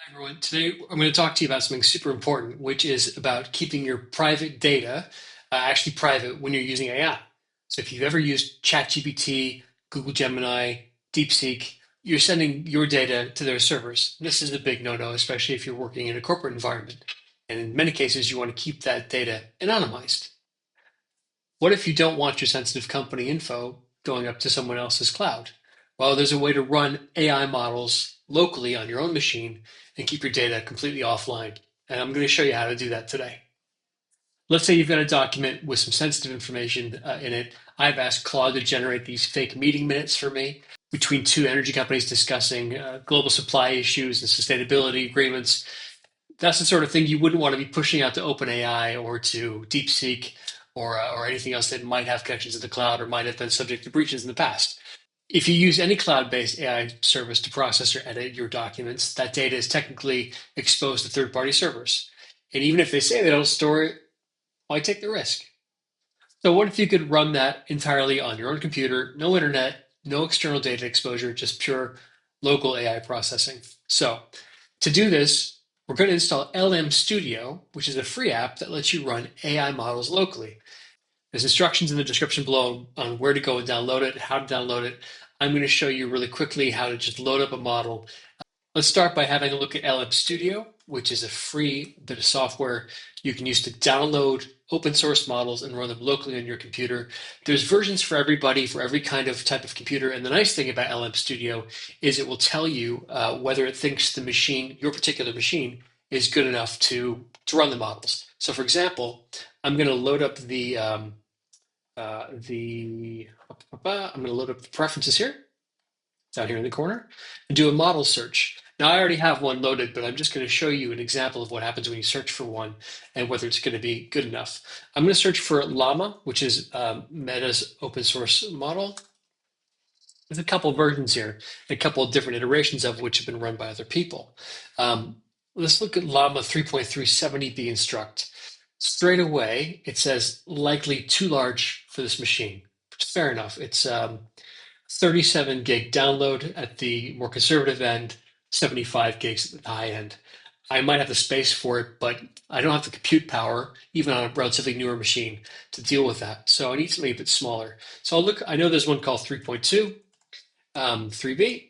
Hi, everyone. Today, I'm going to talk to you about something super important, which is about keeping your private data actually private when you're using AI. So, if you've ever used ChatGPT, Google Gemini, DeepSeek, you're sending your data to their servers. This is a big no-no, especially if you're working in a corporate environment. And in many cases, you want to keep that data anonymized. What if you don't want your sensitive company info going up to someone else's cloud? Well, there's a way to run AI models locally on your own machine and keep your data completely offline. And I'm going to show you how to do that today. Let's say you've got a document with some sensitive information in it. I've asked Claude to generate these fake meeting minutes for me between two energy companies discussing global supply issues and sustainability agreements. That's the sort of thing you wouldn't want to be pushing out to OpenAI or to DeepSeek or anything else that might have connections to the cloud or might have been subject to breaches in the past. If you use any cloud-based AI service to process or edit your documents, that data is technically exposed to third-party servers. And even if they say they don't store it, why take the risk? So what if you could run that entirely on your own computer, no internet, no external data exposure, just pure local AI processing? So to do this, we're going to install LM Studio, which is a free app that lets you run AI models locally. There's instructions in the description below on where to go and download it, how to download it. I'm going to show you really quickly how to just load up a model. Let's start by having a look at LM Studio, which is a free bit of software you can use to download open source models and run them locally on your computer. There's versions for everybody, for every kind of type of computer. And the nice thing about LM Studio is it will tell you whether it thinks the machine, your particular machine, is good enough to run the models. So, for example, I'm going to load up I'm going to load up the preferences here. Down here in the corner and do a model search. Now, I already have one loaded, but I'm just going to show you an example of what happens when you search for one and whether it's going to be good enough. I'm going to search for Llama, which is Meta's open source model. There's a couple of versions here, a couple of different iterations of which have been run by other people. Let's look at Llama 3.370b instruct. Straight away, it says likely too large for this machine. Fair enough. It's 37 gig download at the more conservative end, 75 gigs at the high end. I might have the space for it, but I don't have the compute power, even on a relatively newer machine, to deal with that. So I need something a bit smaller. So I'll look, I know there's one called 3.2, 3B,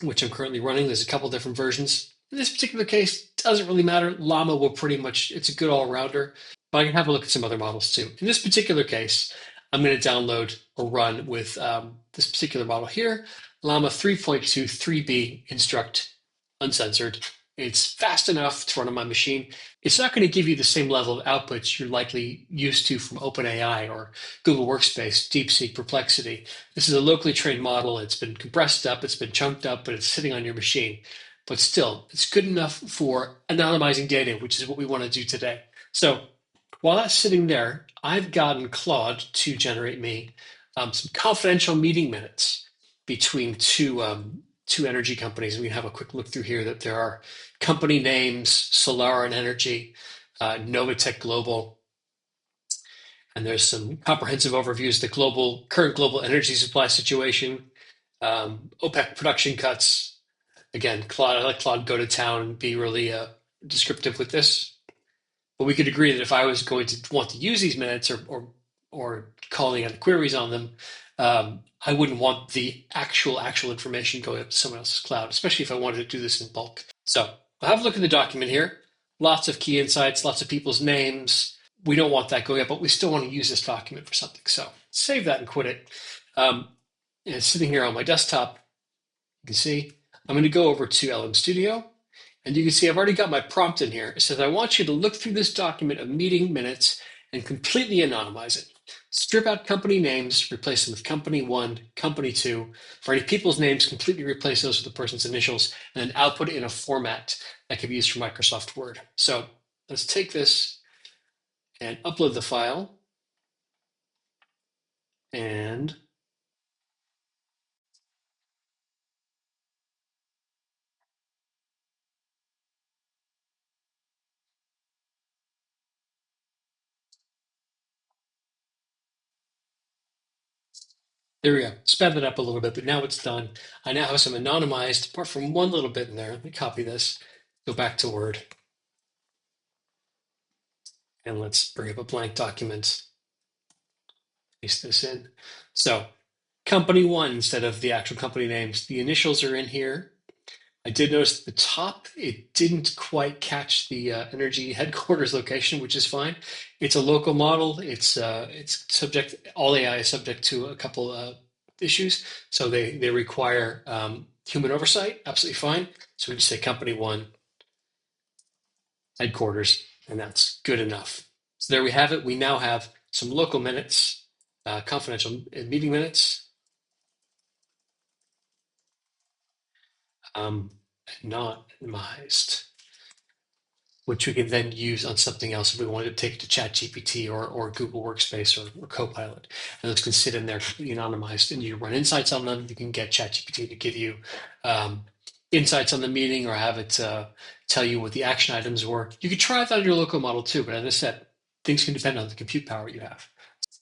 which I'm currently running. There's a couple different versions. In this particular case, it doesn't really matter. Llama will pretty much, it's a good all-rounder, but I can have a look at some other models too. In this particular case, I'm going to download or run with this particular model here, Llama 3.2 3B instruct uncensored. It's fast enough to run on my machine. It's not going to give you the same level of outputs you're likely used to from OpenAI or Google Workspace, DeepSeek, Perplexity. This is a locally trained model. It's been compressed up, it's been chunked up, but it's sitting on your machine. But still, it's good enough for anonymizing data, which is what we want to do today. So while that's sitting there, I've gotten Claude to generate me some confidential meeting minutes between two energy companies. We can have a quick look through here that there are company names, Solar and Energy, Novatech Global, and there's some comprehensive overviews of the current global energy supply situation, OPEC production cuts. Again, Claude, I let Claude go to town and be really descriptive with this. But we could agree that if I was going to want to use these minutes or calling out queries on them, I wouldn't want the actual information going up to someone else's cloud, especially if I wanted to do this in bulk. So I'll have a look at the document here. Lots of key insights, lots of people's names. We don't want that going up, but we still want to use this document for something. So save that and quit it. And it's sitting here on my desktop. You can see I'm going to go over to LM Studio. And you can see I've already got my prompt in here. It says, I want you to look through this document of meeting minutes and completely anonymize it. Strip out company names, replace them with company one, company two. For any people's names, completely replace those with the person's initials, and then output it in a format that can be used for Microsoft Word. So let's take this and upload the file. And There we go. Sped that up a little bit, but now it's done. I now have some anonymized, apart from one little bit in there. Let me copy this, go back to Word, and let's bring up a blank document, paste this in. So company one instead of the actual company names. The initials are in here. I did notice at the top, it didn't quite catch the energy headquarters location, which is fine. It's a local model. It's subject, all AI is subject to a couple issues. So they require human oversight, absolutely fine. So we just say company one, headquarters, and that's good enough. So there we have it. We now have some local minutes, confidential meeting minutes, um, not anonymized, which we can then use on something else if we wanted to take it to ChatGPT or Google Workspace or Copilot. And those can sit in there completely anonymized, and you run insights on them. You can get ChatGPT to give you insights on the meeting or have it tell you what the action items were. You could try that on your local model too, but as I said, things can depend on the compute power you have.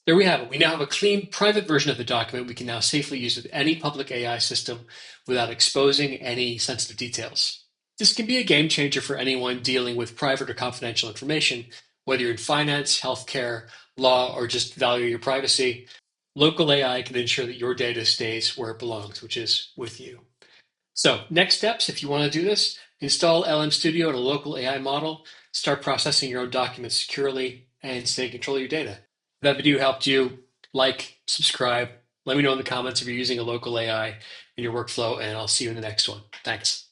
There we have it. We now have a clean private version of the document we can now safely use with any public AI system without exposing any sensitive details. This can be a game changer for anyone dealing with private or confidential information, whether you're in finance, healthcare, law, or just value your privacy. Local AI can ensure that your data stays where it belongs, which is with you. So next steps, if you want to do this, install LM Studio and a local AI model, start processing your own documents securely, and stay in control of your data. If that video helped you, like, subscribe, let me know in the comments if you're using a local AI in your workflow, and I'll see you in the next one. Thanks.